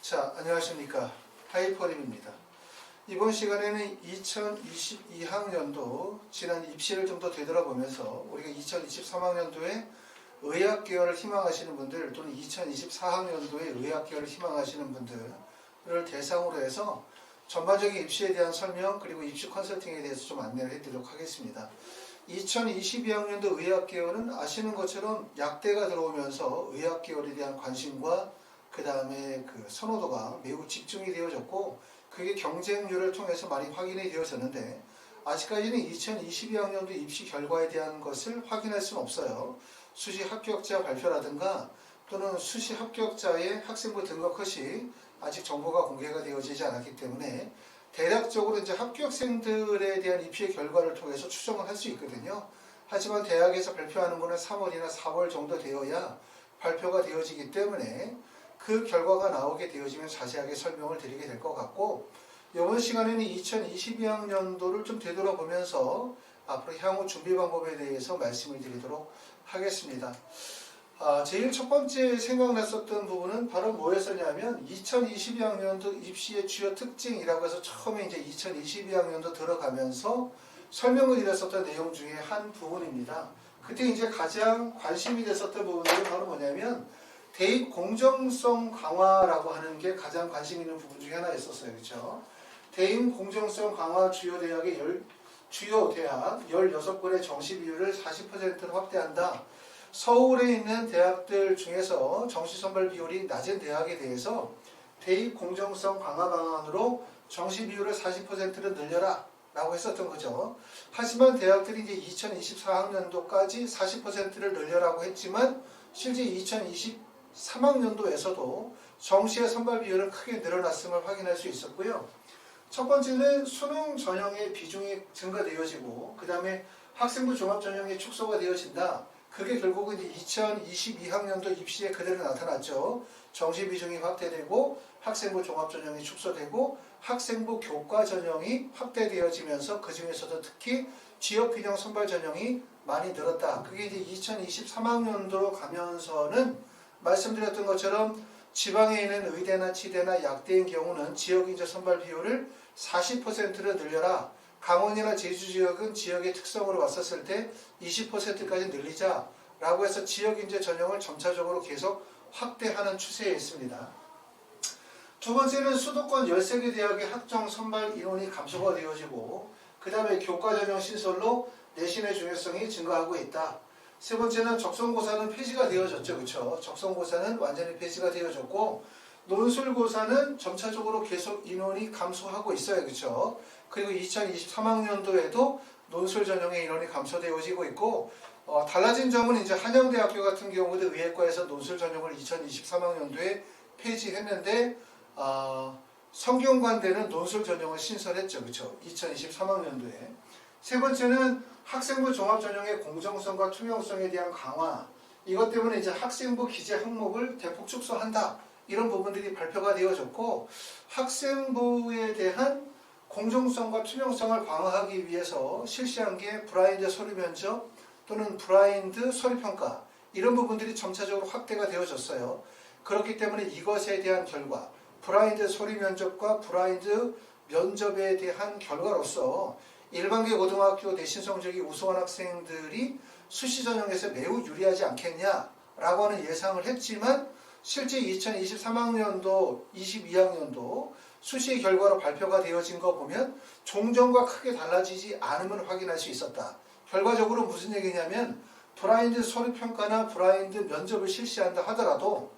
자, 안녕하십니까. 하이퍼림입니다. 이번 시간에는 2022학년도 지난 입시를 좀 더 되돌아보면서 우리가 2023학년도에 의학계열을 희망하시는 분들 또는 2024학년도에 의학계열을 희망하시는 분들을 대상으로 해서 전반적인 입시에 대한 설명 그리고 입시 컨설팅에 대해서 좀 안내를 해드리도록 하겠습니다. 2022학년도 의학계열은 아시는 것처럼 약대가 들어오면서 의학계열에 대한 관심과 그 다음에 그 선호도가 매우 집중이 되어졌고 그게 경쟁률을 통해서 많이 확인이 되어졌는데 아직까지는 2022학년도 입시 결과에 대한 것을 확인할 수는 없어요. 수시 합격자 발표라든가 또는 수시 합격자의 학생부 등록 컷이 아직 정보가 공개가 되어지지 않았기 때문에 대략적으로 이제 합격생들에 대한 입시 결과를 통해서 추정을 할 수 있거든요. 하지만 대학에서 발표하는 거는 3월이나 4월 정도 되어야 발표가 되어지기 때문에 그 결과가 나오게 되어지면 자세하게 설명을 드리게 될 것 같고 이번 시간에는 2022학년도를 좀 되돌아보면서 앞으로 향후 준비 방법에 대해서 말씀을 드리도록 하겠습니다. 제일 첫 번째 생각났었던 부분은 바로 뭐였었냐면 2022학년도 입시의 주요 특징이라고 해서 처음에 이제 2022학년도 들어가면서 설명을 드렸었던 내용 중에 한 부분입니다. 그때 이제 가장 관심이 됐었던 부분들이 바로 뭐냐면 대입 공정성 강화라고 하는 게 가장 관심 있는 부분 중에 하나였었어요. 그렇죠? 대입 공정성 강화 주요 대학 16곳의 정시 비율을 40%로 확대한다. 서울에 있는 대학들 중에서 정시 선발 비율이 낮은 대학에 대해서 대입 공정성 강화 방안으로 정시 비율을 40%로 늘려라 라고 했었던 거죠. 하지만 대학들이 이제 2024학년도까지 40%를 늘려라고 했지만 실제 2023학년도에서도 정시의 선발 비율은 크게 늘어났음을 확인할 수 있었고요. 첫 번째는 수능 전형의 비중이 증가되어지고 그 다음에 학생부 종합 전형이 축소가 되어진다. 그게 결국은 이제 2022학년도 입시에 그대로 나타났죠. 정시 비중이 확대되고 학생부 종합 전형이 축소되고 학생부 교과 전형이 확대되어지면서 그 중에서도 특히 지역균형 선발 전형이 많이 늘었다. 그게 이제 2023학년도로 가면서는 말씀드렸던 것처럼 지방에 있는 의대나 치대나 약대인 경우는 지역인재 선발 비율을 40%로 늘려라. 강원이나 제주 지역은 지역의 특성으로 봤었을 때 20%까지 늘리자라고 해서 지역인재 전형을 점차적으로 계속 확대하는 추세에 있습니다. 두 번째는 수도권 13개 대학의 학종 선발 인원이 감소가 되어지고 그 다음에 교과 전형 신설로 내신의 중요성이 증가하고 있다. 세 번째는 적성고사는 폐지가 되어졌죠. 그렇죠? 적성고사는 완전히 폐지가 되어졌고 논술고사는 점차적으로 계속 인원이 감소하고 있어요. 그렇죠? 그리고 2023학년도에도 논술 전형의 인원이 감소되어지고 있고 달라진 점은 이제 한양대학교 같은 경우도 의예과에서 논술 전형을 2023학년도에 폐지했는데 성균관대는 논술 전형을 신설했죠. 그렇죠? 2023학년도에. 세 번째는 학생부 종합 전형의 공정성과 투명성에 대한 강화. 이것 때문에 이제 학생부 기재 항목을 대폭 축소한다. 이런 부분들이 발표가 되어졌고 학생부에 대한 공정성과 투명성을 강화하기 위해서 실시한 게 브라인드 서류 면접 또는 브라인드 서류 평가 이런 부분들이 점차적으로 확대가 되어졌어요. 그렇기 때문에 이것에 대한 결과 브라인드 서류 면접과 브라인드 면접에 대한 결과로서 일반계 고등학교 내신 성적이 우수한 학생들이 수시 전형에서 매우 유리하지 않겠냐라고 하는 예상을 했지만 실제 2023학년도, 22학년도 수시 결과로 발표가 되어진 거 보면 종전과 크게 달라지지 않음을 확인할 수 있었다. 결과적으로 무슨 얘기냐면 브라인드 서류 평가나 브라인드 면접을 실시한다 하더라도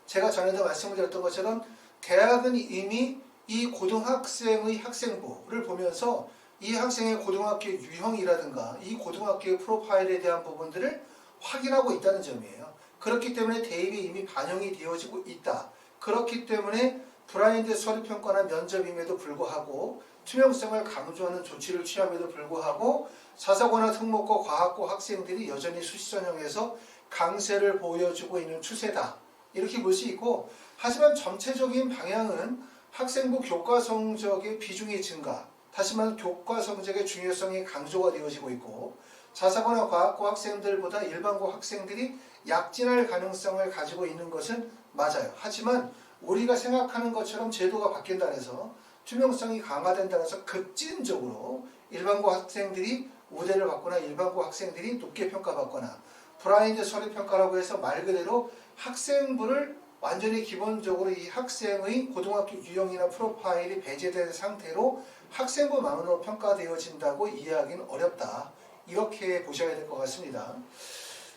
제가 전에도 말씀을 드렸던 것처럼 대학은 이미 이 고등학생의 학생부를 보면서 이 학생의 고등학교 유형이라든가 이 고등학교의 프로파일에 대한 부분들을 확인하고 있다는 점이에요. 그렇기 때문에 대입이 이미 반영이 되어지고 있다. 그렇기 때문에 브라인드 서류 평가나 면접임에도 불구하고 투명성을 강조하는 조치를 취함에도 불구하고 자사고나 특목고 과학고 학생들이 여전히 수시 전형에서 강세를 보여주고 있는 추세다. 이렇게 볼 수 있고 하지만 전체적인 방향은 학생부 교과 성적의 비중이 증가 다시 말해 교과 성적의 중요성이 강조가 되어지고 있고 자사고나 과학고 학생들보다 일반고 학생들이 약진할 가능성을 가지고 있는 것은 맞아요. 하지만 우리가 생각하는 것처럼 제도가 바뀐다 해서 투명성이 강화된다 해서 급진적으로 일반고 학생들이 우대를 받거나 일반고 학생들이 높게 평가받거나 브라인드 서류 평가라고 해서 말 그대로 학생부를 완전히 기본적으로 이 학생의 고등학교 유형이나 프로파일이 배제된 상태로 학생부만으로 평가되어진다고 이해하기는 어렵다. 이렇게 보셔야 될 것 같습니다.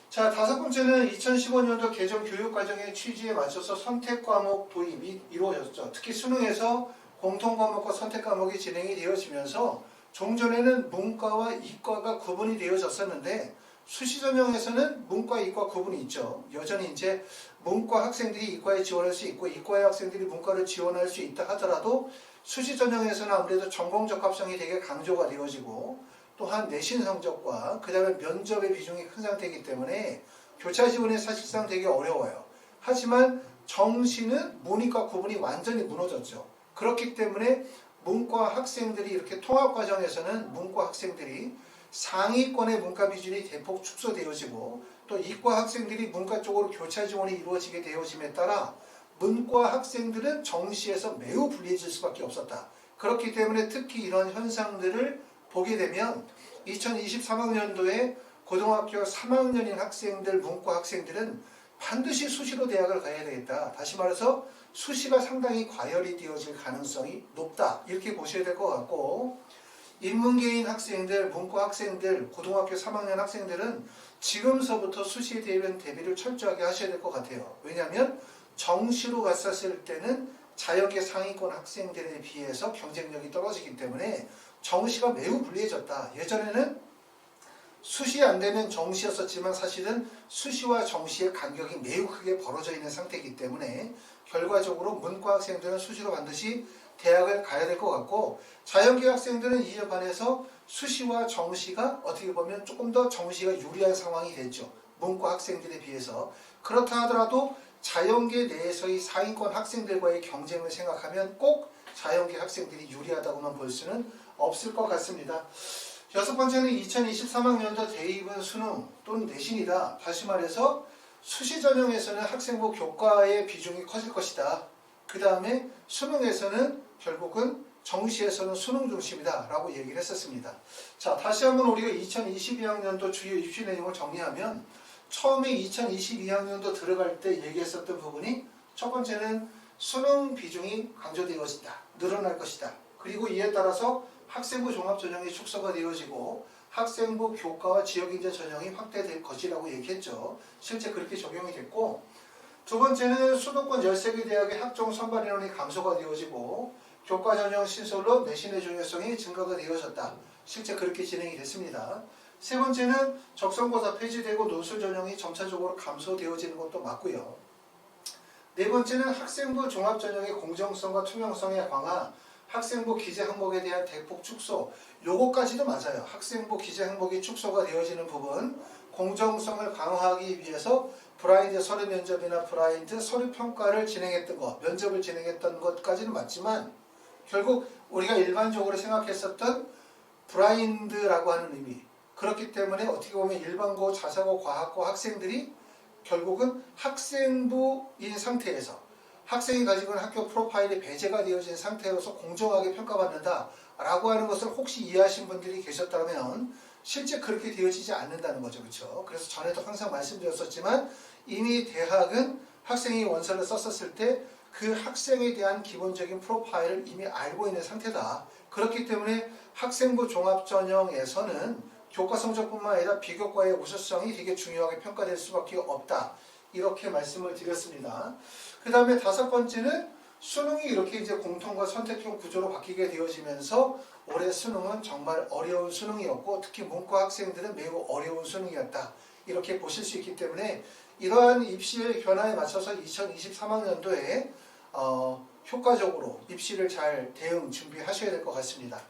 자, 다섯 번째는 2015년도 개정 교육과정의 취지에 맞춰서 선택과목 도입이 이루어졌죠. 특히 수능에서 공통과목과 선택과목이 진행이 되어지면서 종전에는 문과와 이과가 구분이 되어졌었는데 수시 전형에서는 문과, 이과 구분이 있죠. 여전히 이제 문과 학생들이 이과에 지원할 수 있고 이과의 학생들이 문과를 지원할 수 있다 하더라도 수시 전형에서는 아무래도 전공 적합성이 되게 강조가 되어지고 또한 내신 성적과 그 다음에 면접의 비중이 큰 상태이기 때문에 교차 지원이 사실상 되게 어려워요. 하지만 정시는 문이과 구분이 완전히 무너졌죠. 그렇기 때문에 문과 학생들이 이렇게 통합 과정에서는 문과 학생들이 상위권의 문과 비중이 대폭 축소되어지고 또 이과 학생들이 문과 쪽으로 교차 지원이 이루어지게 되어짐에 따라 문과 학생들은 정시에서 매우 불리해질 수밖에 없었다. 그렇기 때문에 특히 이런 현상들을 보게 되면 2023학년도에 고등학교 3학년인 학생들, 문과 학생들은 반드시 수시로 대학을 가야 되겠다. 다시 말해서 수시가 상당히 과열이 되어질 가능성이 높다. 이렇게 보셔야 될 것 같고 인문계인 학생들, 문과 학생들, 고등학교 3학년 학생들은 지금서부터 수시에 대한 대비를 철저하게 하셔야 될 것 같아요. 왜냐하면 정시로 갔었을 때는 자연계 상위권 학생들에 비해서 경쟁력이 떨어지기 때문에 정시가 매우 불리해졌다. 예전에는 수시 안 되면 정시였었지만 사실은 수시와 정시의 간격이 매우 크게 벌어져 있는 상태이기 때문에 결과적으로 문과 학생들은 수시로 반드시 대학을 가야 될 것 같고 자연계 학생들은 이에 반해서 수시와 정시가 어떻게 보면 조금 더 정시가 유리한 상황이 됐죠. 문과 학생들에 비해서. 그렇다 하더라도 자연계 내에서의 상위권 학생들과의 경쟁을 생각하면 꼭 자연계 학생들이 유리하다고만 볼 수는 없을 것 같습니다. 여섯 번째는 2023학년도 대입은 수능 또는 내신이다. 다시 말해서 수시 전형에서는 학생부 교과의 비중이 커질 것이다. 그 다음에 수능에서는 결국은 정시에서는 수능 중심이다 라고 얘기를 했었습니다. 자, 다시 한번 우리가 2022학년도 주요 입시 내용을 정리하면 처음에 2022학년도 들어갈 때 얘기했었던 부분이 첫 번째는 수능 비중이 강조되어진다. 늘어날 것이다. 그리고 이에 따라서 학생부 종합전형이 축소가 되어지고 학생부 교과와 지역인재 전형이 확대될 것이라고 얘기했죠. 실제 그렇게 적용이 됐고 두 번째는 수도권 13개 대학의 학종 선발 인원이 감소가 되어지고 교과 전형 신설로 내신의 중요성이 증가가 되어졌다. 실제 그렇게 진행이 됐습니다. 세 번째는 적성고사 폐지되고 논술 전형이 점차적으로 감소되어지는 것도 맞고요. 네 번째는 학생부 종합전형의 공정성과 투명성의 강화, 학생부 기재 항목에 대한 대폭 축소, 요거까지도 맞아요. 학생부 기재 항목이 축소가 되어지는 부분, 공정성을 강화하기 위해서 브라인드 서류 면접이나 브라인드 서류 평가를 진행했던 것, 면접을 진행했던 것까지는 맞지만 결국 우리가 일반적으로 생각했었던 브라인드라고 하는 의미, 그렇기 때문에 어떻게 보면 일반고, 자사고, 과학고 학생들이 결국은 학생부인 상태에서 학생이 가지고 있는 학교 프로파일이 배제가 되어진 상태로서 공정하게 평가받는다 라고 하는 것을 혹시 이해하신 분들이 계셨다면 실제 그렇게 되어지지 않는다는 거죠. 그렇죠? 그래서 전에도 항상 말씀드렸었지만 이미 대학은 학생이 원서를 썼었을 때 그 학생에 대한 기본적인 프로파일을 이미 알고 있는 상태다. 그렇기 때문에 학생부 종합전형에서는 교과 성적뿐만 아니라 비교과의 우수성이 되게 중요하게 평가될 수밖에 없다. 이렇게 말씀을 드렸습니다. 그 다음에 다섯 번째는 수능이 이렇게 이제 공통과 선택형 구조로 바뀌게 되어지면서 올해 수능은 정말 어려운 수능이었고 특히 문과 학생들은 매우 어려운 수능이었다. 이렇게 보실 수 있기 때문에 이러한 입시의 변화에 맞춰서 2023학년도에 효과적으로 입시를 잘 대응 준비하셔야 될 것 같습니다.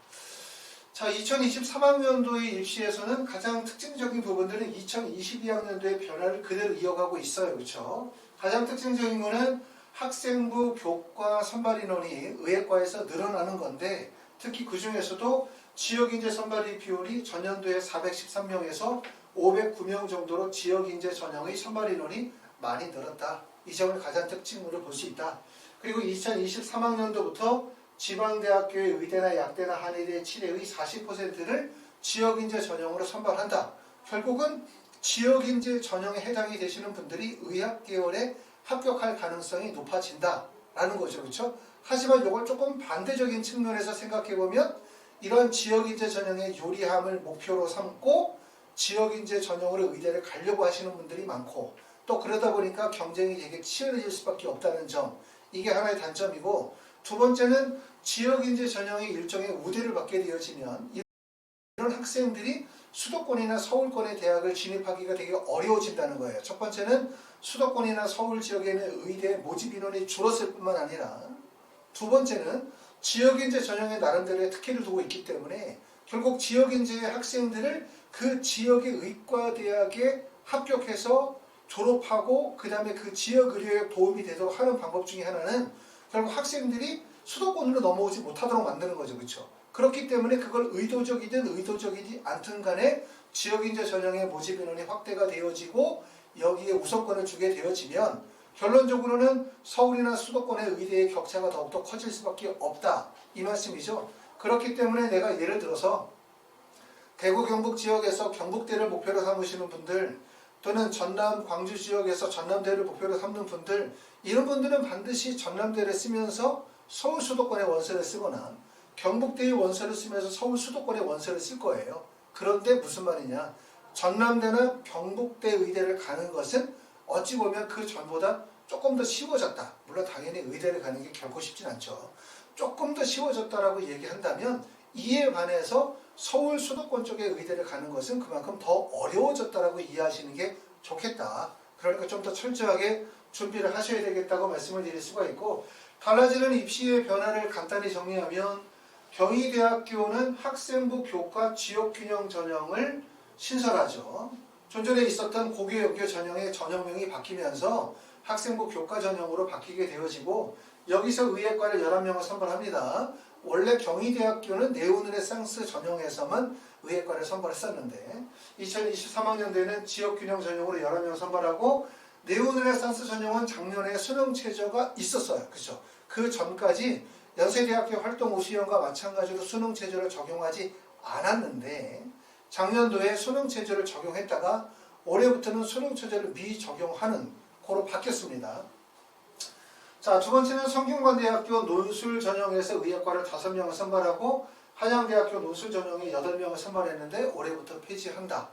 자, 2023학년도의 입시에서는 가장 특징적인 부분들은 2022학년도의 변화를 그대로 이어가고 있어요. 그렇죠? 가장 특징적인 거는 학생부 교과 선발 인원이 의예과에서 늘어나는 건데 특히 그 중에서도 지역인재 선발의 비율이 전년도에 413명에서 509명 정도로 지역인재 전형의 선발 인원이 많이 늘었다. 이 점을 가장 특징으로 볼 수 있다. 그리고 2023학년도부터 지방대학교의 의대나 약대나 한의대 치대의 40%를 지역인재 전형으로 선발한다. 결국은 지역인재 전형에 해당이 되시는 분들이 의학계열에 합격할 가능성이 높아진다라는 거죠. 그렇죠? 하지만 이걸 조금 반대적인 측면에서 생각해보면 이런 지역인재 전형의 유리함을 목표로 삼고 지역인재 전형으로 의대를 가려고 하시는 분들이 많고 또 그러다 보니까 경쟁이 되게 치열해질 수밖에 없다는 점, 이게 하나의 단점이고, 두 번째는 지역인재 전형의 일종의 우대를 받게 되어지면 이런 학생들이 수도권이나 서울권의 대학을 진입하기가 되게 어려워진다는 거예요. 첫 번째는 수도권이나 서울 지역에는 의대 모집 인원이 줄었을 뿐만 아니라, 두 번째는 지역인재 전형의 나름대로의 특혜를 두고 있기 때문에 결국 지역인재의 학생들을 그 지역의 의과대학에 합격해서 졸업하고 그 다음에 그 지역 의료에 도움이 되도록 하는 방법 중에 하나는 결국 학생들이 수도권으로 넘어오지 못하도록 만드는 거죠. 그렇죠? 그렇기 때문에 그걸 의도적이든 의도적이지 않든 간에 지역인재 전형의 모집 인원이 확대가 되어지고 여기에 우선권을 주게 되어지면 결론적으로는 서울이나 수도권의 의대의 격차가 더욱더 커질 수밖에 없다. 이 말씀이죠. 그렇기 때문에 내가 예를 들어서 대구 경북 지역에서 경북대를 목표로 삼으시는 분들, 또는 전남 광주 지역에서 전남대를 목표로 삼는 분들, 이런 분들은 반드시 전남대를 쓰면서 서울 수도권의 원서를 쓰거나 경북대의 원서를 쓰면서 서울 수도권의 원서를 쓸 거예요. 그런데 무슨 말이냐, 전남대나 경북대 의대를 가는 것은 어찌 보면 그 전보다 조금 더 쉬워졌다. 물론 당연히 의대를 가는 게 결코 쉽진 않죠. 조금 더 쉬워졌다라고 얘기한다면 이에 반해서 서울 수도권 쪽의 의대를 가는 것은 그만큼 더 어려워졌다라고 이해하시는 게 좋겠다. 그러니까 좀 더 철저하게 준비를 하셔야 되겠다고 말씀을 드릴 수가 있고, 달라지는 입시의 변화를 간단히 정리하면 경희대학교는 학생부 교과 지역균형 전형을 신설하죠. 좀 전에 있었던 고교역교 전형의 전형명이 바뀌면서 학생부 교과 전형으로 바뀌게 되어지고, 여기서 의예과를 11명을 선발합니다. 원래 경희대학교는 네오르네상스 전형에서만 의예과를 선발했었는데 2023학년도에는 지역균형 전형으로 11명 선발하고, 네오르네상스 전형은 작년에 수능 최저가 있었어요. 그렇죠? 그 전까지 연세대학교 활동 우수형과 마찬가지로 수능 최저를 적용하지 않았는데 작년도에 수능 최저를 적용했다가 올해부터는 수능 최저를 미적용하는 거로 바뀌었습니다. 자, 두 번째는 성균관대학교 논술 전형에서 의예과를 5명을 선발하고 한양대학교 논술 전형에 8명을 선발했는데 올해부터 폐지한다.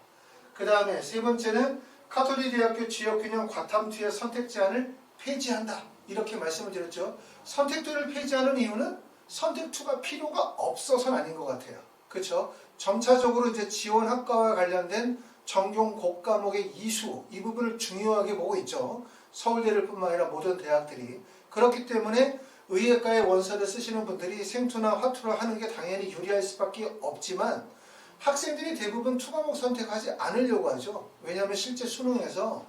그 다음에 세 번째는 카톨릭대학교 지역균형 과탐투의 선택 제한을 폐지한다. 이렇게 말씀을 드렸죠. 선택투를 폐지하는 이유는 선택투가 필요가 없어서는 아닌 것 같아요. 그렇죠? 점차적으로 이제 지원 학과와 관련된 전공 곡과목의 이수, 이 부분을 중요하게 보고 있죠. 서울대를 뿐만 아니라 모든 대학들이. 그렇기 때문에 의예과의 원서를 쓰시는 분들이 생투나 화투를 하는 게 당연히 유리할 수밖에 없지만 학생들이 대부분 투과목 선택하지 않으려고 하죠. 왜냐하면 실제 수능에서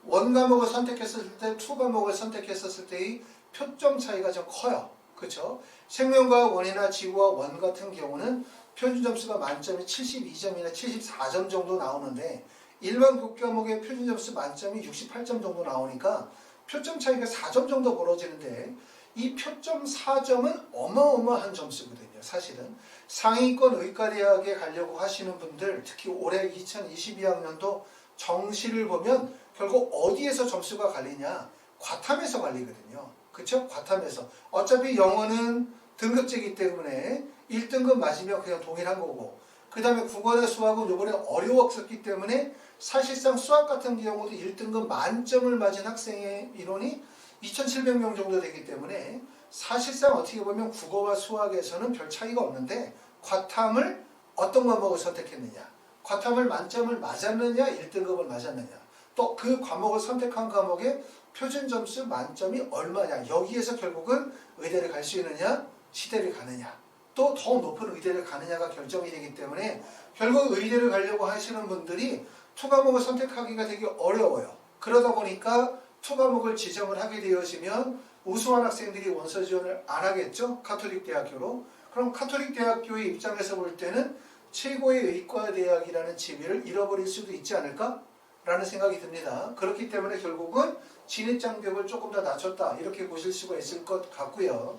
원과목을 선택했을 때 투과목을 선택했었을 때의 표점 차이가 좀 커요. 그렇죠? 생명과학 원이나 지구과학 원 같은 경우는 표준 점수가 만점이 72점이나 74점 정도 나오는데 일반 교과목의 표준 점수 만점이 68점 정도 나오니까 표점 차이가 4점 정도 벌어지는데 이 표점 4점은 어마어마한 점수거든요. 사실은 상위권 의과대학에 가려고 하시는 분들, 특히 올해 2022학년도 정시를 보면 결국 어디에서 점수가 갈리냐? 과탐에서 갈리거든요. 그쵸? 과탐에서. 어차피 영어는 등급제이기 때문에 1등급 맞으면 그냥 동일한 거고, 그 다음에 국어나 수학은 이번에 어려웠었기 때문에 사실상 수학 같은 경우도 1등급 만점을 맞은 학생의 인원이 2,700명 정도 되기 때문에 사실상 어떻게 보면 국어와 수학에서는 별 차이가 없는데 과탐을 어떤 과목을 선택했느냐, 과탐을 만점을 맞았느냐, 1등급을 맞았느냐, 또 그 과목을 선택한 과목의 표준 점수 만점이 얼마냐, 여기에서 결국은 의대를 갈 수 있느냐, 시대를 가느냐, 또 더 높은 의대를 가느냐가 결정이 되기 때문에 결국 의대를 가려고 하시는 분들이 투과목을 선택하기가 되게 어려워요. 그러다 보니까 투과목을 지정을 하게 되어지면 우수한 학생들이 원서 지원을 안 하겠죠. 카톨릭대학교로. 그럼 카톨릭대학교의 입장에서 볼 때는 최고의 의과대학이라는 지위를 잃어버릴 수도 있지 않을까? 라는 생각이 듭니다. 그렇기 때문에 결국은 진입장벽을 조금 더 낮췄다 이렇게 보실 수가 있을 것 같고요.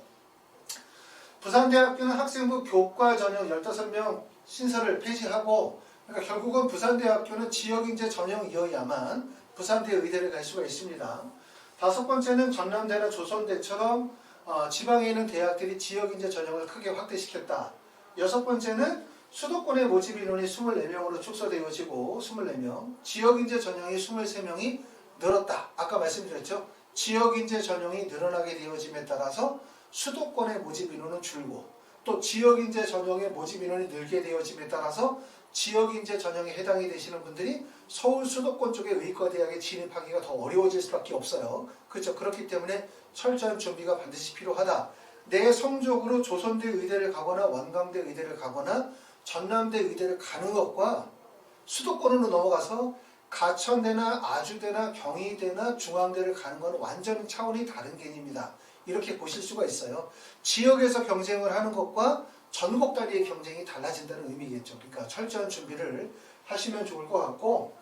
부산대학교는 학생부 교과 전형 15명 신설을 폐지하고, 그러니까 결국은 부산대학교는 지역인재 전형이어야만 부산대 의대를 갈 수가 있습니다. 다섯 번째는 전남대나 조선대처럼 지방에 있는 대학들이 지역인재 전형을 크게 확대시켰다. 여섯 번째는 수도권의 모집 인원이 24명으로 축소되어지고 24명, 지역인재 전형이 23명이 늘었다. 아까 말씀드렸죠. 지역인재 전형이 늘어나게 되어짐에 따라서 수도권의 모집 인원은 줄고, 또 지역인재 전형의 모집 인원이 늘게 되어짐에 따라서 지역인재 전형에 해당이 되시는 분들이 서울 수도권 쪽의 의과대학에 진입하기가 더 어려워질 수밖에 없어요. 그렇죠. 그렇기 때문에 철저한 준비가 반드시 필요하다. 내 성적으로 조선대 의대를 가거나 원광대 의대를 가거나 전남대 의대를 가는 것과 수도권으로 넘어가서 가천대나 아주대나 경희대나 중앙대를 가는 건 완전 차원이 다른 개념입니다. 이렇게 보실 수가 있어요. 지역에서 경쟁을 하는 것과 전국 단위의 경쟁이 달라진다는 의미겠죠. 그러니까 철저한 준비를 하시면 좋을 것 같고,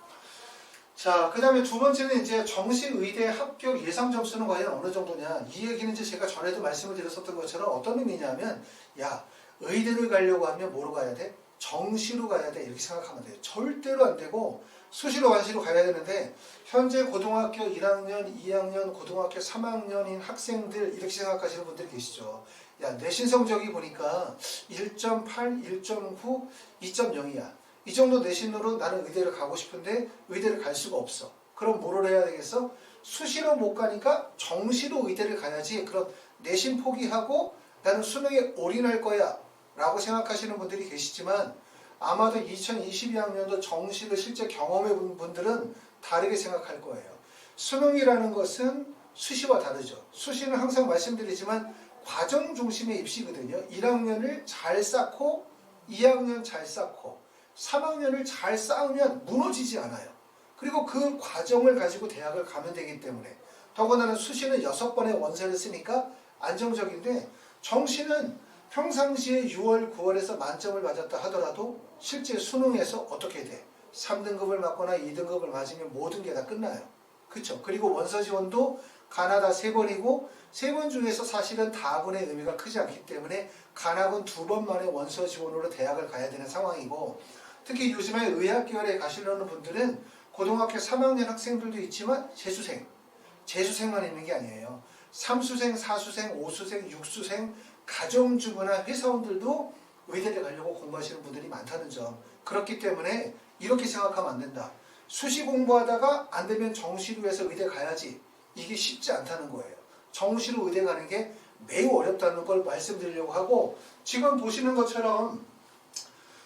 자, 그 다음에 두 번째는 이제 정시의대 합격 예상 점수는 과연 어느 정도냐. 이 얘기는 이제 제가 전에도 말씀을 드렸었던 것처럼 어떤 의미냐면, 야, 의대를 가려고 하면 뭐로 가야 돼? 정시로 가야 돼. 이렇게 생각하면 돼요. 절대로 안 되고 수시로 완시로 가야 되는데, 현재 고등학교 1학년, 2학년, 고등학교 3학년인 학생들 이렇게 생각하시는 분들이 계시죠. 야, 내신 성적이 보니까 1.8, 1.9, 2.0이야. 이 정도 내신으로 나는 의대를 가고 싶은데 의대를 갈 수가 없어. 그럼 뭐를 해야 되겠어? 수시로 못 가니까 정시로 의대를 가야지. 그럼 내신 포기하고 나는 수능에 올인할 거야 라고 생각하시는 분들이 계시지만, 아마도 2022학년도 정시를 실제 경험해 본 분들은 다르게 생각할 거예요. 수능이라는 것은 수시와 다르죠. 수시는 항상 말씀드리지만 과정 중심의 입시거든요. 1학년을 잘 쌓고 2학년 잘 쌓고 3학년을 잘 쌓으면 무너지지 않아요. 그리고 그 과정을 가지고 대학을 가면 되기 때문에, 더군다나 수시는 6번의 원서를 쓰니까 안정적인데, 정시는 평상시에 6월, 9월에서 만점을 맞았다 하더라도 실제 수능에서 어떻게 돼? 3등급을 맞거나 2등급을 맞으면 모든 게 다 끝나요. 그렇죠? 그리고 원서 지원도 가나다 3번이고 3번 중에서 사실은 다분의 의미가 크지 않기 때문에 간학은 2번 만에 원서 지원으로 대학을 가야 되는 상황이고, 특히 요즘에 의학계열에 가시려는 분들은 고등학교 3학년 학생들도 있지만 재수생만 있는 게 아니에요. 3수생, 4수생, 5수생, 6수생, 가정주부나 회사원들도 의대를 가려고 공부하시는 분들이 많다는 점. 그렇기 때문에 이렇게 생각하면 안 된다. 수시 공부하다가 안 되면 정시로 해서 의대 가야지. 이게 쉽지 않다는 거예요. 정시로 의대 가는 게 매우 어렵다는 걸 말씀드리려고 하고, 지금 보시는 것처럼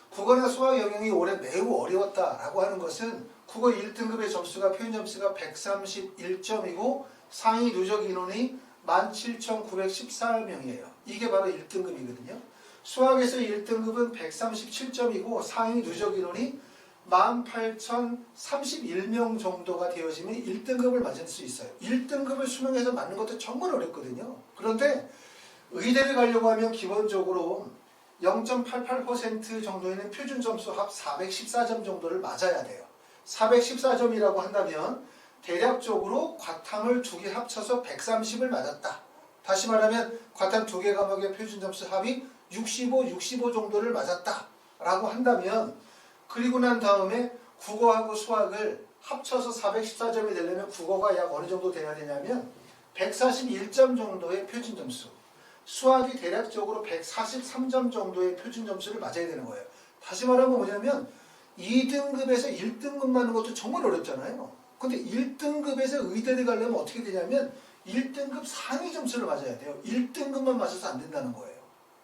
국어나 수학 영역이 올해 매우 어려웠다라고 하는 것은 국어 1등급의 점수가 표현 점수가 131점이고 상위 누적 인원이 17,914명이에요. 이게 바로 1등급이거든요. 수학에서 1등급은 137점이고 상위 누적 인원이 18,031명 정도가 되어지면 1등급을 맞을 수 있어요. 1등급을 수능에서 맞는 것도 정말 어렵거든요. 그런데 의대를 가려고 하면 기본적으로 0.88% 정도에는 표준 점수 합 414점 정도를 맞아야 돼요. 414점이라고 한다면 대략적으로 과탐을 2개 합쳐서 130을 맞았다. 다시 말하면 과탐 2개 과목의 표준 점수 합이 65 정도를 맞았다 라고 한다면, 그리고 난 다음에 국어하고 수학을 합쳐서 414점이 되려면 국어가 약 어느 정도 돼야 되냐면 141점 정도의 표준 점수, 수학이 대략적으로 143점 정도의 표준 점수를 맞아야 되는 거예요. 다시 말하면 뭐냐면 2등급에서 1등급 맞는 것도 정말 어렵잖아요. 근데 1등급에서 의대를 가려면 어떻게 되냐면 1등급 상위 점수를 맞아야 돼요. 1등급만 맞아서 안 된다는 거예요.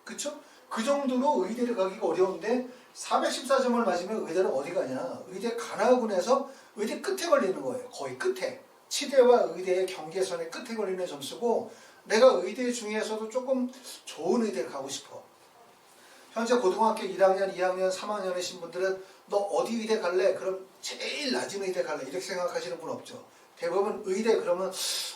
그쵸? 그 정도로 의대를 가기가 어려운데 414점을 맞으면 의대는 어디 가냐? 의대 가나군에서 의대 끝에 걸리는 거예요. 거의 끝에. 치대와 의대의 경계선의 끝에 걸리는 점수고, 내가 의대 중에서도 조금 좋은 의대를 가고 싶어. 현재 고등학교 1학년, 2학년, 3학년이신 분들은 너 어디 의대 갈래? 그럼 제일 낮은 의대 갈래? 이렇게 생각하시는 분 없죠. 대부분 의대 그러면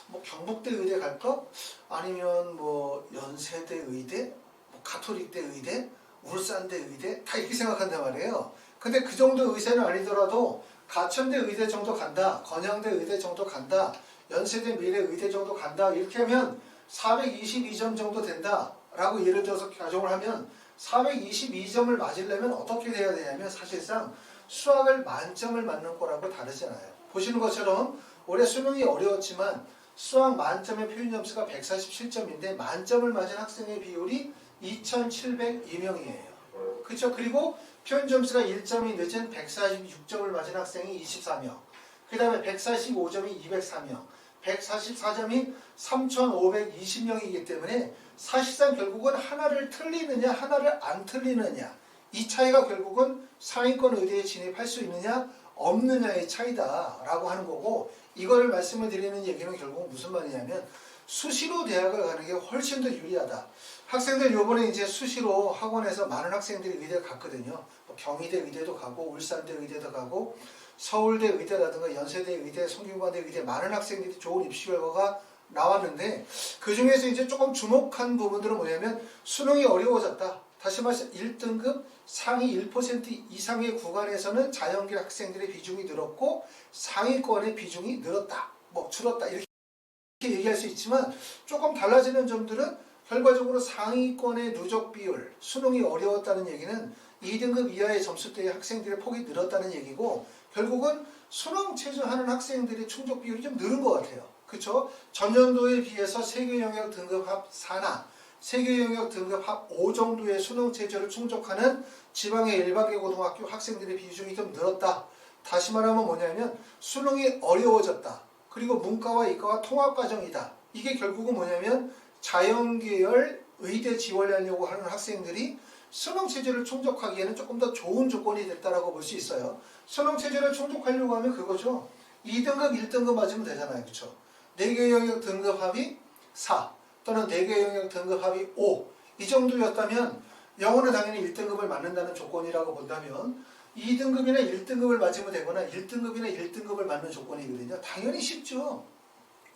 뭐 경북대 의대 갈까? 아니면 뭐 연세대 의대? 뭐 가톨릭대 의대? 울산대 의대? 다 이렇게 생각한단 말이에요. 근데 그 정도 의대는 아니더라도 가천대 의대 정도 간다, 건양대 의대 정도 간다, 연세대 미래 의대 정도 간다, 이렇게 하면 422점 정도 된다 라고 예를 들어서 가정을 하면 422점을 맞으려면 어떻게 돼야 되냐면 사실상 수학을 만점을 맞는 거라고 다르잖아요. 보시는 것처럼 올해 수능이 어려웠지만 수학 만점의 표준 점수가 147점인데 만점을 맞은 학생의 비율이 2,702명이에요. 그렇죠? 그리고 표준 점수가 1점이 늦은 146점을 맞은 학생이 24명, 그 다음에 145점이 204명, 144점이 3,520명이기 때문에 사실상 결국은 하나를 틀리느냐 하나를 안 틀리느냐, 이 차이가 결국은 상위권 의대에 진입할 수 있느냐 없느냐의 차이다라고 하는 거고, 이걸 말씀을 드리는 얘기는 결국 무슨 말이냐면 수시로 대학을 가는 게 훨씬 더 유리하다. 학생들 요번에 이제 수시로 학원에서 많은 학생들이 의대를 갔거든요. 뭐 경희대 의대도 가고 울산대 의대도 가고 서울대 의대라든가 연세대 의대, 성균관대 의대 많은 학생들이 좋은 입시 결과가 나왔는데, 그 중에서 이제 조금 주목한 부분들은 뭐냐면 수능이 어려워졌다. 다시 말해서 1등급 상위 1% 이상의 구간에서는 자연계 학생들의 비중이 늘었고 상위권의 비중이 늘었다, 뭐 줄었다, 이렇게 얘기할 수 있지만 조금 달라지는 점들은 결과적으로 상위권의 누적 비율, 수능이 어려웠다는 얘기는 2등급 이하의 점수대의 학생들의 폭이 늘었다는 얘기고, 결국은 수능 체제하는 학생들의 충족 비율이 좀 늘은 것 같아요. 그렇죠? 전년도에 비해서 세계 영역 등급 합 4나 세계 영역 등급 합 5 정도의 수능 체제를 충족하는 지방의 일반계 고등학교 학생들의 비중이 좀 늘었다. 다시 말하면 뭐냐면 수능이 어려워졌다. 그리고 문과와 이과와 통합과정이다. 이게 결국은 뭐냐면 자연계열 의대 지원하려고 하는 학생들이 수능 체제를 충족하기에는 조금 더 좋은 조건이 됐다라고 볼 수 있어요. 수능 체제를 충족하려고 하면 그거죠. 2등급, 1등급 맞으면 되잖아요. 그렇죠? 4개 영역 등급 합이 4 또는 4개 영역 등급 합이 5, 이 정도였다면 영어는 당연히 1등급을 맞는다는 조건이라고 본다면 2등급이나 1등급을 맞으면 되거나 1등급이나 1등급을 맞는 조건이거든요. 당연히 쉽죠.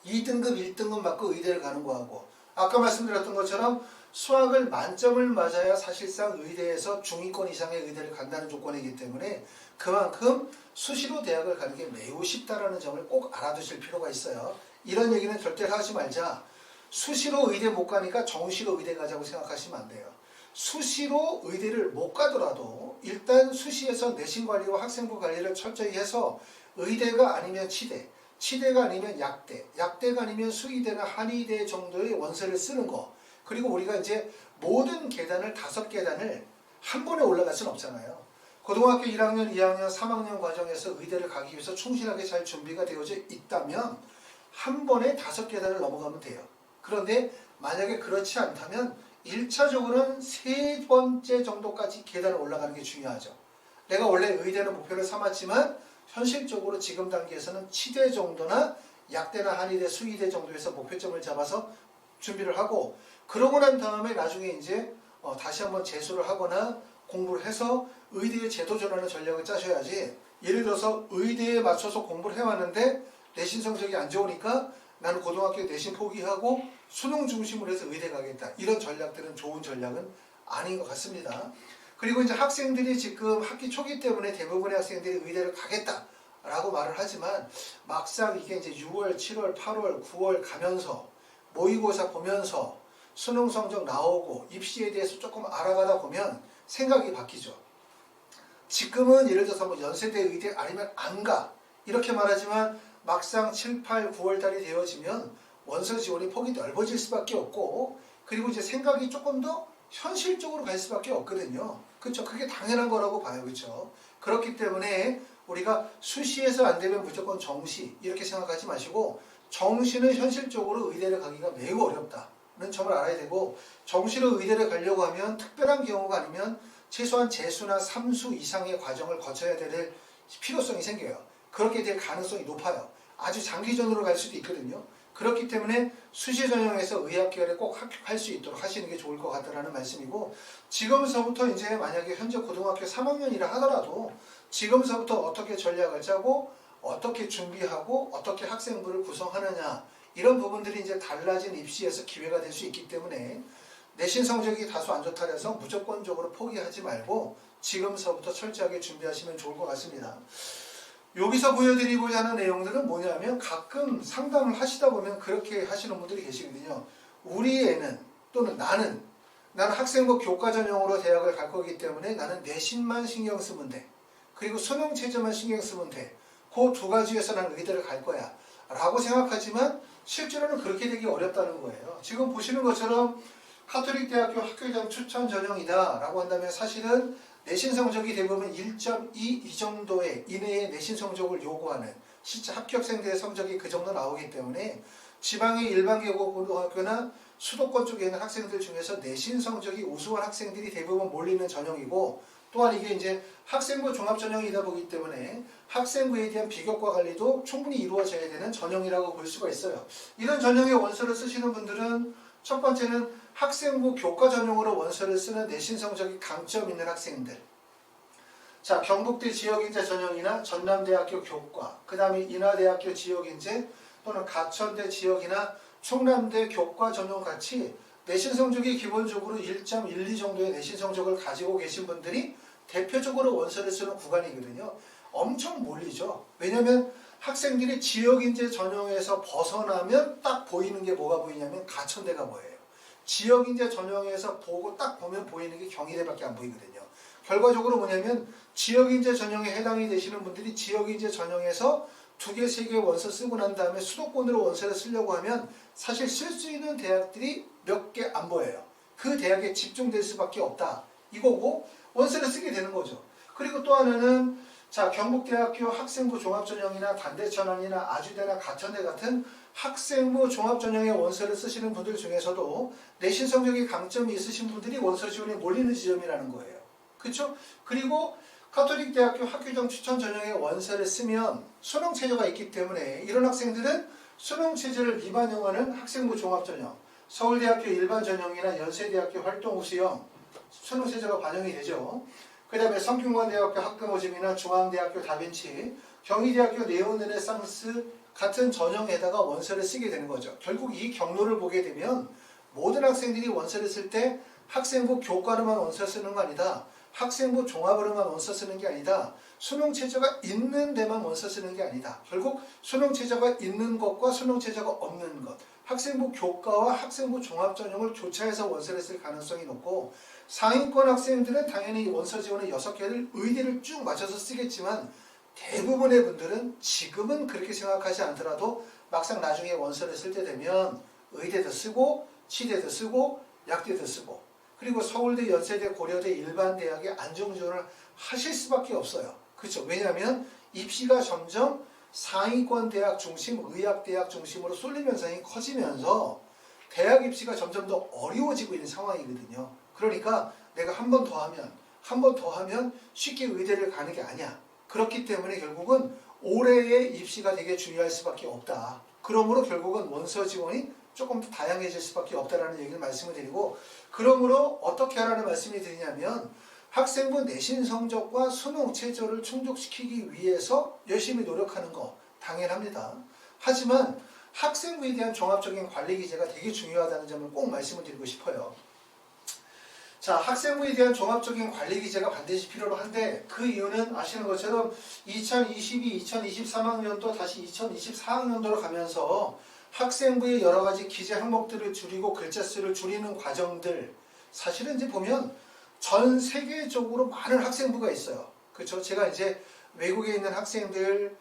2등급, 1등급 맞고 의대를 가는 거하고, 아까 말씀드렸던 것처럼 수학을 만점을 맞아야 사실상 의대에서 중위권 이상의 의대를 간다는 조건이기 때문에 그만큼 수시로 대학을 가는 게 매우 쉽다라는 점을 꼭 알아두실 필요가 있어요. 이런 얘기는 절대 하지 말자. 수시로 의대 못 가니까 정시로 의대 가자고 생각하시면 안 돼요. 수시로 의대를 못 가더라도 일단 수시에서 내신 관리와 학생부 관리를 철저히 해서 의대가 아니면 치대, 치대가 아니면 약대, 약대가 아니면 수의대나 한의대 정도의 원서를 쓰는 거, 그리고 우리가 이제 모든 계단을 5계단을 한 번에 올라갈 수는 없잖아요. 고등학교 1학년, 2학년, 3학년 과정에서 의대를 가기 위해서 충실하게 잘 준비가 되어져 있다면 한 번에 5계단을 넘어가면 돼요. 그런데 만약에 그렇지 않다면 1차적으로는 3번째 정도까지 계단을 올라가는 게 중요하죠. 내가 원래 의대는 목표를 삼았지만 현실적으로 지금 단계에서는 치대 정도나 약대나 한의대, 수의대 정도에서 목표점을 잡아서 준비를 하고, 그러고 난 다음에 나중에 이제 다시 한번 재수를 하거나 공부를 해서 의대에 제도 전환의 전략을 짜셔야지, 예를 들어서 의대에 맞춰서 공부를 해왔는데 내신 성적이 안 좋으니까 나는 고등학교 내신 포기하고 수능 중심으로 해서 의대 가겠다, 이런 전략들은 좋은 전략은 아닌 것 같습니다. 그리고 이제 학생들이 지금 학기 초기 때문에 대부분의 학생들이 의대를 가겠다라고 말을 하지만 막상 이게 이제 6월, 7월, 8월, 9월 가면서 모의고사 보면서 수능 성적 나오고 입시에 대해서 조금 알아가다 보면 생각이 바뀌죠. 지금은 예를 들어서 뭐 연세대 의대 아니면 안 가, 이렇게 말하지만 막상 7, 8, 9월 달이 되어지면 원서 지원이 폭이 넓어질 수밖에 없고, 그리고 이제 생각이 조금 더 현실적으로 갈 수밖에 없거든요. 그렇죠? 그게 당연한 거라고 봐요. 그렇죠? 그렇기 때문에 우리가 수시에서 안 되면 무조건 정시 이렇게 생각하지 마시고, 정시는 현실적으로 의대를 가기가 매우 어렵다는 점을 알아야 되고, 정시로 의대를 가려고 하면 특별한 경우가 아니면 최소한 재수나 3수 이상의 과정을 거쳐야 될 필요성이 생겨요. 그렇게 될 가능성이 높아요. 아주 장기전으로 갈 수도 있거든요. 그렇기 때문에 수시 전형에서 의학 계열에 꼭 합격할 수 있도록 하시는 게 좋을 것 같다는 말씀이고, 지금서부터 이제 만약에 현재 고등학교 3학년이라 하더라도 지금서부터 어떻게 전략을 짜고 어떻게 준비하고 어떻게 학생부를 구성하느냐, 이런 부분들이 이제 달라진 입시에서 기회가 될 수 있기 때문에 내신 성적이 다소 안 좋다 해서 무조건적으로 포기하지 말고 지금서부터 철저하게 준비하시면 좋을 것 같습니다. 여기서 보여드리고자 하는 내용들은 뭐냐면 가끔 상담을 하시다 보면 그렇게 하시는 분들이 계시거든요. 우리 애는 또는 나는 학생부 교과 전형으로 대학을 갈 거기 때문에 나는 내신만 신경 쓰면 돼. 그리고 수능 체제만 신경 쓰면 돼. 그 두 가지에서 나는 의대를 갈 거야. 라고 생각하지만 실제로는 그렇게 되기 어렵다는 거예요. 지금 보시는 것처럼 카톨릭 대학교 학교장 추천 전형이다 라고 한다면 사실은 내신 성적이 대부분 1.2 이 정도의 이내의 내신 성적을 요구하는 실제 합격생들의 성적이 그 정도 나오기 때문에 지방의 일반 계곡고등학교나 수도권 쪽에 있는 학생들 중에서 내신 성적이 우수한 학생들이 대부분 몰리는 전형이고, 또한 이게 이제 학생부 종합 전형이다 보기 때문에 학생부에 대한 비교과 관리도 충분히 이루어져야 되는 전형이라고 볼 수가 있어요. 이런 전형의 원서를 쓰시는 분들은 첫 번째는 학생부 교과 전형으로 원서를 쓰는 내신 성적이 강점 있는 학생들. 자, 경북대 지역인재 전형이나 전남대학교 교과, 그 다음에 인하대학교 지역인재 또는 가천대 지역이나 충남대 교과 전형 같이 내신 성적이 기본적으로 1.12 정도의 내신 성적을 가지고 계신 분들이 대표적으로 원서를 쓰는 구간이거든요. 엄청 몰리죠. 왜냐하면 학생들이 지역인재 전형에서 벗어나면 딱 보이는 게 뭐가 보이냐면 가천대가 보여요. 지역인재 전형에서 보고 딱 보면 보이는 게 경희대밖에 안 보이거든요. 결과적으로 뭐냐면 지역인재 전형에 해당이 되시는 분들이 지역인재 전형에서 2개, 3개 원서 쓰고 난 다음에 수도권으로 원서를 쓰려고 하면 사실 쓸 수 있는 대학들이 몇 개 안 보여요. 그 대학에 집중될 수밖에 없다. 이거고 원서를 쓰게 되는 거죠. 그리고 또 하나는 자, 경북대학교 학생부 종합전형이나 단대천안이나 아주대나 가천대 같은 학생부 종합전형의 원서를 쓰시는 분들 중에서도 내신 성적이 강점이 있으신 분들이 원서 지원에 몰리는 지점이라는 거예요. 그렇죠? 그리고 카톨릭 대학교 학교장 추천 전형의 원서를 쓰면 수능 체제가 있기 때문에 이런 학생들은 수능 체제를 미반영하는 학생부 종합 전형, 서울대학교 일반 전형이나 연세대학교 활동 우수형 수능 체제가 반영이 되죠. 그 다음에 성균관대학교 학금오즘이나 중앙대학교 다빈치, 경희대학교 네오르네상스 같은 전형에다가 원서를 쓰게 되는 거죠. 결국 이 경로를 보게 되면 모든 학생들이 원서를 쓸 때 학생부 교과로만 원서 쓰는 거 아니다. 학생부 종합으로만 원서 쓰는 게 아니다. 수능 체제가 있는 데만 원서 쓰는 게 아니다. 결국 수능 체제가 있는 것과 수능 체제가 없는 것, 학생부 교과와 학생부 종합 전형을 교차해서 원서를 쓸 가능성이 높고, 상위권 학생들은 당연히 원서 지원의 6개를 의대를 쭉 맞춰서 쓰겠지만 대부분의 분들은 지금은 그렇게 생각하지 않더라도 막상 나중에 원서를 쓸 때 되면 의대도 쓰고 치대도 쓰고 약대도 쓰고, 그리고 서울대, 연세대, 고려대 일반 대학에 안정 지원을 하실 수밖에 없어요. 그렇죠? 왜냐하면 입시가 점점 상위권 대학 중심, 의학대학 중심으로 쏠림 현상이 커지면서 대학 입시가 점점 더 어려워지고 있는 상황이거든요. 그러니까 내가 한 번 더 하면 쉽게 의대를 가는 게 아니야. 그렇기 때문에 결국은 올해의 입시가 되게 중요할 수밖에 없다. 그러므로 결국은 원서 지원이 조금 더 다양해질 수밖에 없다라는 얘기를 말씀을 드리고, 그러므로 어떻게 하라는 말씀이 드리냐면 학생부 내신 성적과 수능 체제를 충족시키기 위해서 열심히 노력하는 거 당연합니다. 하지만 학생부에 대한 종합적인 관리 기제가 되게 중요하다는 점을 꼭 말씀을 드리고 싶어요. 자, 학생부에 대한 종합적인 관리 기제가 반드시 필요로 한데 그 이유는 아시는 것처럼 2022, 2023학년도 다시 2024학년도로 가면서 학생부의 여러 가지 기재 항목들을 줄이고 글자 수를 줄이는 과정들, 사실은 이제 보면 전 세계적으로 많은 학생부가 있어요. 그렇죠? 제가 이제 외국에 있는 학생들,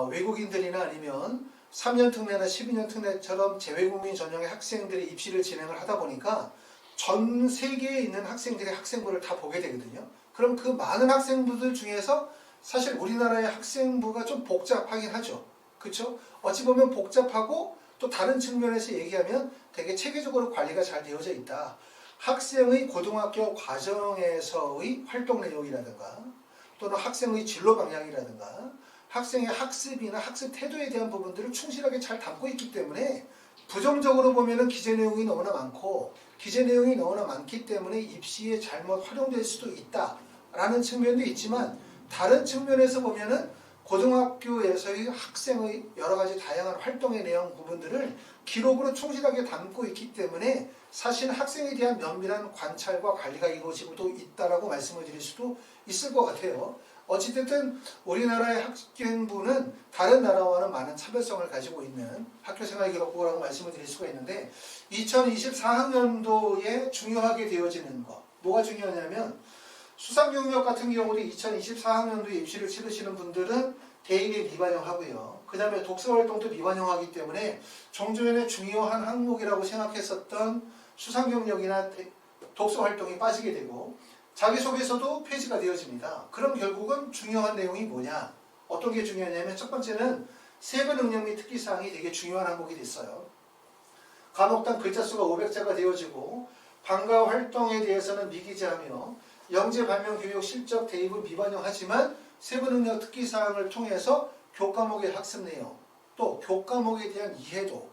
외국인들이나 아니면 3년 특례나 12년 특례처럼 재외국민 전형의 학생들의 입시를 진행을 하다 보니까 전 세계에 있는 학생들의 학생부를 다 보게 되거든요. 그럼 그 많은 학생부들 중에서 사실 우리나라의 학생부가 좀 복잡하긴 하죠. 그렇죠? 어찌 보면 복잡하고 또 다른 측면에서 얘기하면 되게 체계적으로 관리가 잘 되어져 있다. 학생의 고등학교 과정에서의 활동 내용이라든가 또는 학생의 진로 방향이라든가 학생의 학습이나 학습 태도에 대한 부분들을 충실하게 잘 담고 있기 때문에 부정적으로 보면은 기재 내용이 너무나 많고 기재 내용이 너무나 많기 때문에 입시에 잘못 활용될 수도 있다라는 측면도 있지만, 다른 측면에서 보면은 고등학교에서의 학생의 여러 가지 다양한 활동의 내용 부분들을 기록으로 충실하게 담고 있기 때문에 사실 학생에 대한 면밀한 관찰과 관리가 이루어지고 있다라고 말씀을 드릴 수도 있을 것 같아요. 어찌됐든 우리나라의 학생부는 다른 나라와는 많은 차별성을 가지고 있는 학교생활기록부라고 말씀을 드릴 수가 있는데 2024학년도에 중요하게 되어지는 것 뭐가 중요하냐면 수상경력 같은 경우도 2024학년도에 입시를 치르시는 분들은 대입에 미반영하고요. 그 다음에 독서활동도 미반영하기 때문에 정조연의 중요한 항목이라고 생각했었던 수상경력이나 독서활동이 빠지게 되고 자기소개서도 폐지가 되어집니다. 그럼 결국은 중요한 내용이 뭐냐? 어떤 게 중요하냐면 첫 번째는 세부 능력 및 특기사항이 되게 중요한 항목이 됐어요. 과목당 글자 수가 500자가 되어지고 방과 활동에 대해서는 미기재하며 영재 발명 교육 실적 대입은 미반영하지만 세부 능력 특기사항을 통해서 교과목의 학습 내용 또 교과목에 대한 이해도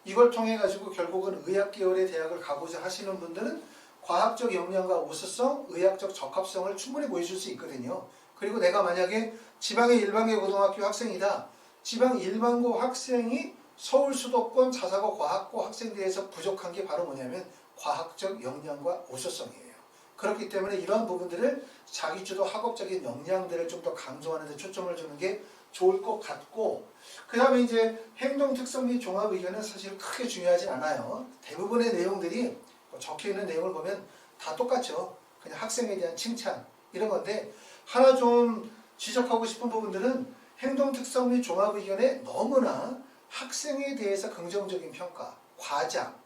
이걸 통해 가지고 결국은 의학 계열의 대학을 가고자 하시는 분들은 과학적 역량과 우수성, 의학적 적합성을 충분히 보여줄 수 있거든요. 그리고 내가 만약에 지방의 일반계 고등학교 학생이다. 지방 일반고 학생이 서울 수도권 자사고 과학고 학생대에서 부족한 게 바로 뭐냐면 과학적 역량과 우수성이에요. 그렇기 때문에 이런 부분들을 자기주도 학업적인 역량들을 좀 더 강조하는 데 초점을 주는 게 좋을 것 같고 그 다음에 이제 행동 특성 및 종합 의견은 사실 크게 중요하지 않아요. 대부분의 내용들이 적혀있는 내용을 보면 다 똑같죠. 그냥 학생에 대한 칭찬 이런 건데 하나 좀 지적하고 싶은 부분들은 행동 특성 및 종합 의견에 너무나 학생에 대해서 긍정적인 평가, 과장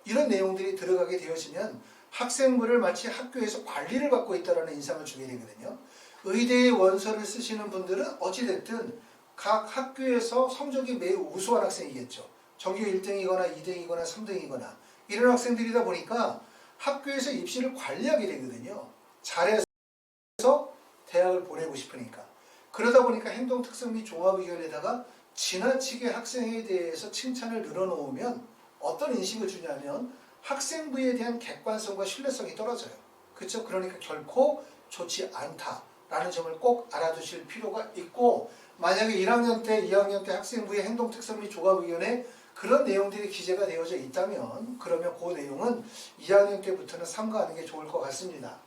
이런 내용들이 들어가게 되어지면 학생부를 마치 학교에서 관리를 받고 있다는 인상을 주게 되거든요. 의대의 원서를 쓰시는 분들은 어찌됐든 각 학교에서 성적이 매우 우수한 학생이겠죠. 전교 1등이거나 2등이거나 3등이거나 이런 학생들이다 보니까 학교에서 입시를 관리하게 되거든요. 잘해서 대학을 보내고 싶으니까. 그러다 보니까 행동 특성 및 종합 의견에다가 지나치게 학생에 대해서 칭찬을 늘어놓으면 어떤 인식을 주냐면 학생부에 대한 객관성과 신뢰성이 떨어져요. 그렇죠? 그러니까 결코 좋지 않다라는 점을 꼭 알아두실 필요가 있고 만약에 1학년 때, 2학년 때 학생부의 행동 특성 및 종합 의견에 그런 내용들이 기재가 되어져 있다면 그러면 그 내용은 2학년 때부터는 삼가하는 게 좋을 것 같습니다.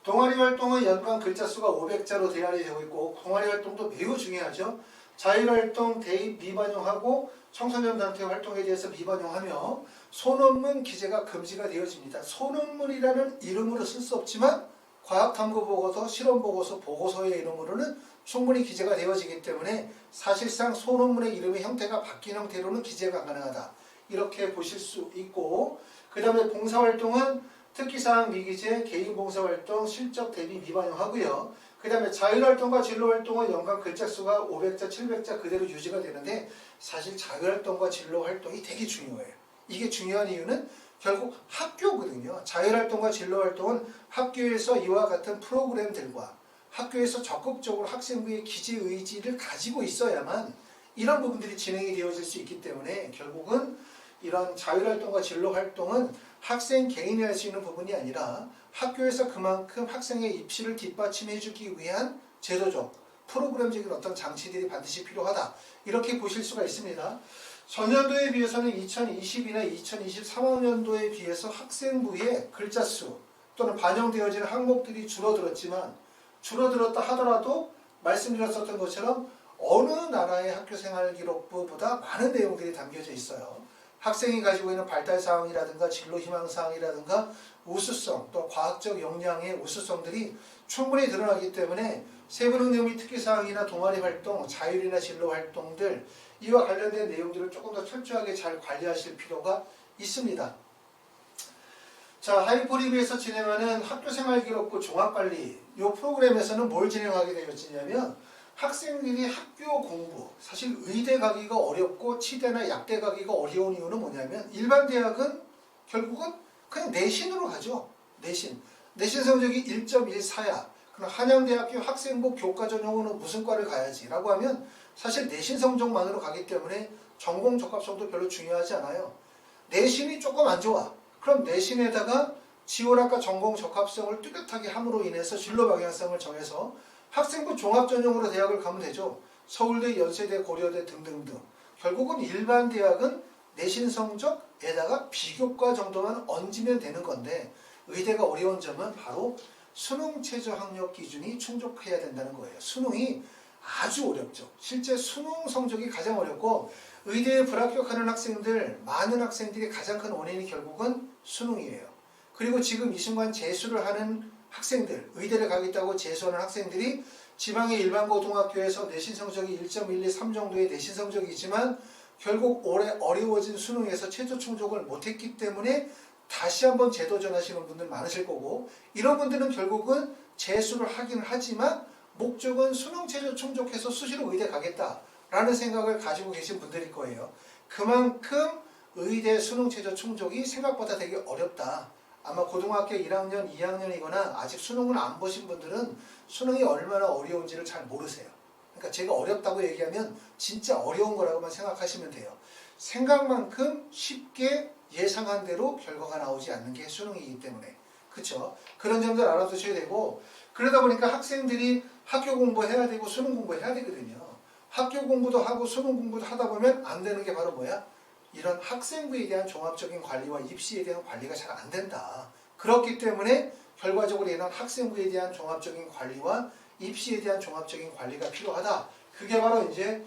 동아리 활동은 연간 글자 수가 500자로 제한이 되고 있고 동아리 활동도 매우 중요하죠. 자율활동 대입 미반영하고 청소년단체 활동에 대해서 미반영하며 소논문 기재가 금지가 되어집니다. 소논문이라는 이름으로 쓸 수 없지만 과학탐구보고서, 실험보고서, 보고서의 이름으로는 충분히 기재가 되어지기 때문에 사실상 소논문의 이름의 형태가 바뀐 형태로는 기재가 가능하다. 이렇게 보실 수 있고 그 다음에 봉사활동은 특기사항 미기재, 개인봉사활동, 실적 대비 미반영하고요. 그 다음에 자율활동과 진로활동은 연간 글자수가 500자, 700자 그대로 유지가 되는데 사실 자율활동과 진로활동이 되게 중요해요. 이게 중요한 이유는 결국 학교거든요. 자율활동과 진로활동은 학교에서 이와 같은 프로그램들과 학교에서 적극적으로 학생부의 기재 의지를 가지고 있어야만 이런 부분들이 진행이 되어질 수 있기 때문에 결국은 이런 자율활동과 진로활동은 학생 개인이 할 수 있는 부분이 아니라 학교에서 그만큼 학생의 입시를 뒷받침해 주기 위한 제도적, 프로그램적인 어떤 장치들이 반드시 필요하다. 이렇게 보실 수가 있습니다. 전년도에 비해서는 2022나 2023학년도에 비해서 학생부의 글자 수 또는 반영되어지는 항목들이 줄어들었지만 줄어들었다 하더라도 말씀드렸었던 것처럼 어느 나라의 학교생활기록부보다 많은 내용들이 담겨져 있어요. 학생이 가지고 있는 발달사항이라든가 진로희망사항이라든가 우수성 또 과학적 역량의 우수성들이 충분히 드러나기 때문에 세부능력 및 특기사항이나 동아리 활동, 자율이나 진로활동들 이와 관련된 내용들을 조금 더 철저하게 잘 관리하실 필요가 있습니다. 자, 하이포리뷰에서 진행하는 학교생활기록부 종합관리 이 프로그램에서는 뭘 진행하게 되었냐면 학생들이 학교 공부, 사실 의대 가기가 어렵고 치대나 약대 가기가 어려운 이유는 뭐냐면 일반 대학은 결국은 그냥 내신으로 가죠. 내신 성적이 1.14야. 그럼 한양대학교 학생부 교과 전형으로 무슨 과를 가야지 라고 하면 사실 내신 성적만으로 가기 때문에 전공 적합성도 별로 중요하지 않아요. 내신이 조금 안 좋아. 그럼 내신에다가 지원학과 전공 적합성을 뚜렷하게 함으로 인해서 진로 방향성을 정해서 학생부 종합전형으로 대학을 가면 되죠. 서울대, 연세대, 고려대 등등등. 결국은 일반 대학은 내신 성적에다가 비교과 정도만 얹으면 되는 건데 의대가 어려운 점은 바로 수능 최저 학력 기준이 충족해야 된다는 거예요. 수능이 아주 어렵죠. 실제 수능 성적이 가장 어렵고 의대에 불합격하는 학생들, 많은 학생들이 가장 큰 원인이 결국은 수능이에요. 그리고 지금 이 순간 재수를 하는 학생들, 의대를 가겠다고 재수하는 학생들이 지방의 일반 고등학교에서 내신 성적이 1.12, 3 정도의 내신 성적이지만 결국 올해 어려워진 수능에서 최저 충족을 못했기 때문에 다시 한번 재도전하시는 분들 많으실 거고, 이런 분들은 결국은 재수를 하긴 하지만 목적은 수능 최저 충족해서 수시로 의대 가겠다라는 생각을 가지고 계신 분들일 거예요. 그만큼 의대 수능 최저 충족이 생각보다 되게 어렵다. 아마 고등학교 1학년, 2학년이거나 아직 수능을 안 보신 분들은 수능이 얼마나 어려운지를 잘 모르세요. 그러니까 제가 어렵다고 얘기하면 진짜 어려운 거라고만 생각하시면 돼요. 생각만큼 쉽게 예상한 대로 결과가 나오지 않는 게 수능이기 때문에. 그렇죠? 그런 점들 알아두셔야 되고, 그러다 보니까 학생들이 학교 공부해야 되고 수능 공부해야 되거든요. 학교 공부도 하고 수능 공부도 하다 보면 안 되는 게 바로 뭐야? 이런 학생부에 대한 종합적인 관리와 입시에 대한 관리가 잘 안 된다. 그렇기 때문에 결과적으로 이런 학생부에 대한 종합적인 관리와 입시에 대한 종합적인 관리가 필요하다. 그게 바로 이제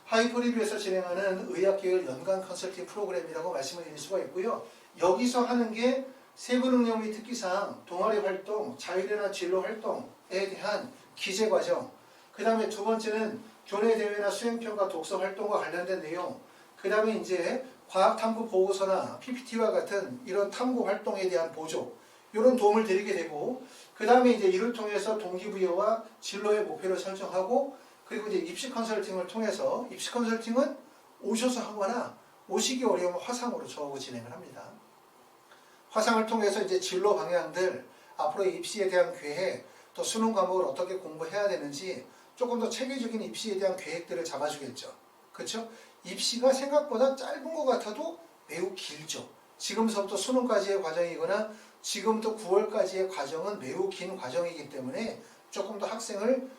하이퍼리뷰에서 진행하는 의학계열 연간 컨설팅 프로그램이라고 말씀을 드릴 수가 있고요. 여기서 하는 게 세부 능력 및 특기사항, 동아리 활동, 자율이나 진로 활동에 대한 기재 과정, 그 다음에 두 번째는 교내 대회나 수행평가 독서 활동과 관련된 내용, 그 다음에 이제 과학 탐구 보고서나 PPT와 같은 이런 탐구 활동에 대한 보조, 이런 도움을 드리게 되고, 그 다음에 이제 이를 통해서 동기부여와 진로의 목표를 설정하고, 그리고 이제 입시 컨설팅을 통해서, 입시 컨설팅은 오셔서 하거나 오시기 어려우면 화상으로 저하고 진행을 합니다. 화상을 통해서 이제 진로 방향들, 앞으로 입시에 대한 계획, 또 수능 과목을 어떻게 공부해야 되는지 조금 더 체계적인 입시에 대한 계획들을 잡아주겠죠. 그렇죠? 입시가 생각보다 짧은 것 같아도 매우 길죠. 지금서부터 수능까지의 과정이거나 지금부터 9월까지의 과정은 매우 긴 과정이기 때문에 조금 더 학생을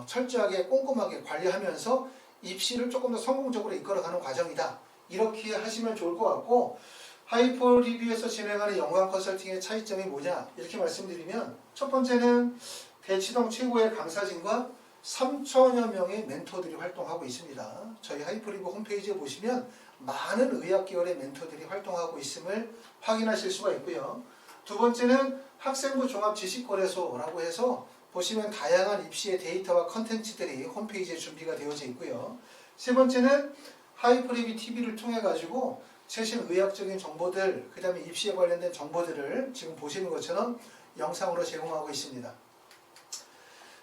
철저하게 꼼꼼하게 관리하면서 입시를 조금 더 성공적으로 이끌어가는 과정이다. 이렇게 하시면 좋을 것 같고, 하이퍼 리뷰에서 진행하는 연관 컨설팅의 차이점이 뭐냐 이렇게 말씀드리면, 첫 번째는 대치동 최고의 강사진과 3천여 명의 멘토들이 활동하고 있습니다. 저희 하이퍼리뷰 홈페이지에 보시면 많은 의학계열의 멘토들이 활동하고 있음을 확인하실 수가 있고요. 두 번째는 학생부 종합지식거래소라고 해서 보시면 다양한 입시의 데이터와 컨텐츠들이 홈페이지에 준비가 되어져 있고요. 세 번째는 하이퍼리뷰 TV를 통해 가지고 최신 의학적인 정보들, 그 다음에 입시에 관련된 정보들을 지금 보시는 것처럼 영상으로 제공하고 있습니다.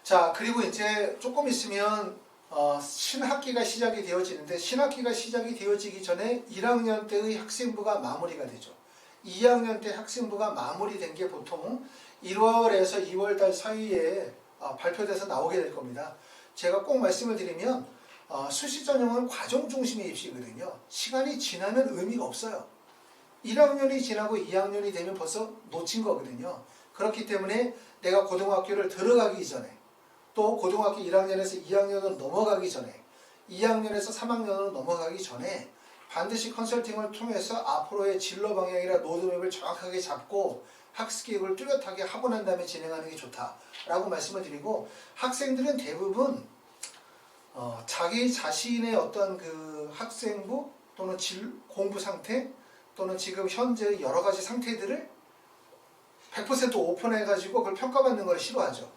자, 그리고 이제 조금 있으면 신학기가 시작이 되어지는데, 신학기가 시작이 되어지기 전에 1학년 때의 학생부가 마무리가 되죠. 2학년 때 학생부가 마무리된 게 보통 1월에서 2월달 사이에 발표돼서 나오게 될 겁니다. 제가 꼭 말씀을 드리면 수시 전형은 과정 중심의 입시거든요. 시간이 지나면 의미가 없어요. 1학년이 지나고 2학년이 되면 벌써 놓친 거거든요. 그렇기 때문에 내가 고등학교를 들어가기 전에, 또 고등학교 1학년에서 2학년으로 넘어가기 전에, 2학년에서 3학년으로 넘어가기 전에 반드시 컨설팅을 통해서 앞으로의 진로 방향이나 로드맵을 정확하게 잡고 학습 계획을 뚜렷하게 하고 난 다음에 진행하는 게 좋다라고 말씀을 드리고, 학생들은 대부분 자기 자신의 어떤 그 학생부 또는 공부 상태 또는 지금 현재의 여러 가지 상태들을 100% 오픈해가지고 그걸 평가받는 걸 싫어하죠.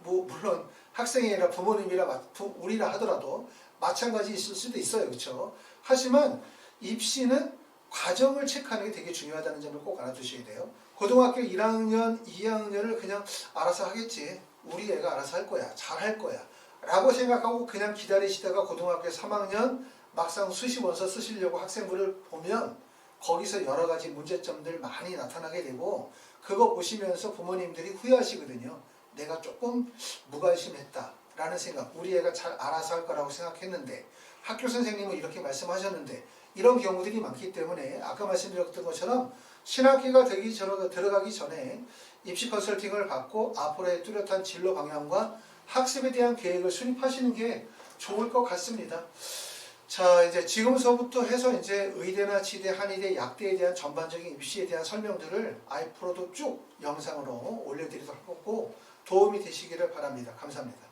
물론 학생이나 부모님이나 우리라 하더라도 마찬가지 있을 수도 있어요. 그렇죠? 하지만 입시는 과정을 체크하는 게 되게 중요하다는 점을 꼭 알아두셔야 돼요. 고등학교 1학년, 2학년을 그냥 알아서 하겠지. 우리 애가 알아서 할 거야. 잘 할 거야. 라고 생각하고 그냥 기다리시다가 고등학교 3학년 막상 수시 원서 쓰시려고 학생부를 보면 거기서 여러 가지 문제점들 많이 나타나게 되고, 그거 보시면서 부모님들이 후회하시거든요. 내가 조금 무관심했다 라는 생각, 우리 애가 잘 알아서 할 거라고 생각했는데, 학교 선생님은 이렇게 말씀하셨는데, 이런 경우들이 많기 때문에 아까 말씀드렸던 것처럼 신학기가 들어가기 전에 입시 컨설팅을 받고 앞으로의 뚜렷한 진로 방향과 학습에 대한 계획을 수립하시는 게 좋을 것 같습니다. 자, 이제 지금서부터 해서 이제 의대나 치대, 한의대, 약대에 대한 전반적인 입시에 대한 설명들을 앞으로도 쭉 영상으로 올려드리도록 하고 도움이 되시기를 바랍니다. 감사합니다.